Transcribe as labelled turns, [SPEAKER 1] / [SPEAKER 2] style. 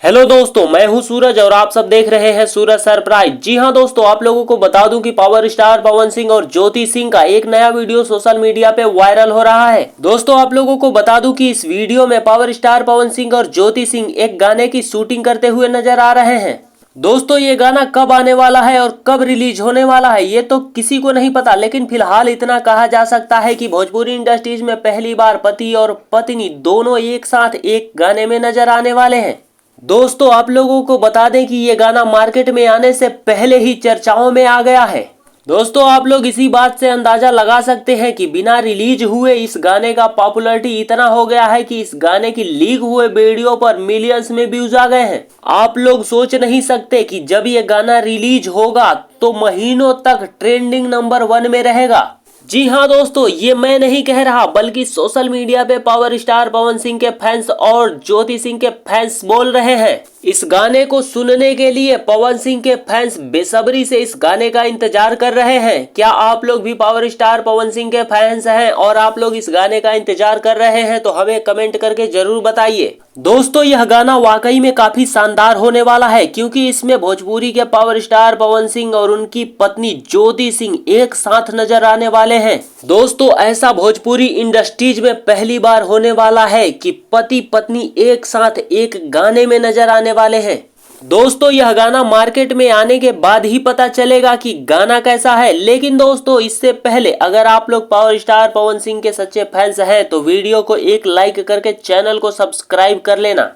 [SPEAKER 1] Hello दोस्तों, मैं हूं सूरज और आप सब देख रहे हैं सूरज सरप्राइज। जी हां दोस्तों, आप लोगों को बता दूं कि पावर स्टार पवन सिंह और ज्योति सिंह का एक नया वीडियो सोशल मीडिया पे वायरल हो रहा है। दोस्तों आप लोगों को बता दूं कि इस वीडियो में पावर स्टार पवन सिंह और ज्योति सिंह एक गाने की शूटिंग करते हुए नजर आ रहे हैं। दोस्तों ये गाना कब आने वाला है और कब रिलीज होने वाला है ये तो किसी को नहीं पता, लेकिन फिलहाल इतना कहा जा सकता है कि भोजपुरी इंडस्ट्रीज में पहली बार पति और पत्नी दोनों एक साथ एक गाने में नजर आने वाले हैं। दोस्तों आप लोगों को बता दें कि ये गाना मार्केट में आने से पहले ही चर्चाओं में आ गया है। दोस्तों आप लोग इसी बात से अंदाजा लगा सकते हैं कि बिना रिलीज हुए इस गाने का पॉपुलैरिटी इतना हो गया है कि इस गाने की लीक हुए वीडियो पर मिलियंस में व्यूज आ गए हैं। आप लोग सोच नहीं सकते कि जब ये गाना रिलीज होगा तो महीनों तक ट्रेंडिंग नंबर 1 में रहेगा। जी हाँ दोस्तों, ये मैं नहीं कह रहा बल्कि सोशल मीडिया पे पावर स्टार पवन सिंह के फैंस और ज्योति सिंह के फैंस बोल रहे हैं। इस गाने को सुनने के लिए पवन सिंह के फैंस बेसब्री से इस गाने का इंतजार कर रहे हैं। क्या आप लोग भी पावर स्टार पवन सिंह के फैंस हैं और आप लोग इस गाने का इंतजार कर रहे हैं तो हमें कमेंट करके जरूर बताइए। दोस्तों यह गाना वाकई में काफी शानदार होने वाला है, क्योंकि इसमें भोजपुरी के पावर स्टार पवन सिंह और उनकी पत्नी ज्योति सिंह एक साथ नजर आने वाले हैं। दोस्तों ऐसा भोजपुरी इंडस्ट्रीज में पहली बार होने वाला है कि पति पत्नी एक साथ एक गाने में नजर आने वाले हैं। दोस्तों यह गाना मार्केट में आने के बाद ही पता चलेगा कि गाना कैसा है, लेकिन दोस्तों इससे पहले अगर आप लोग पावर स्टार पवन सिंह के सच्चे फैंस हैं तो वीडियो को एक लाइक करके चैनल को सब्सक्राइब कर लेना।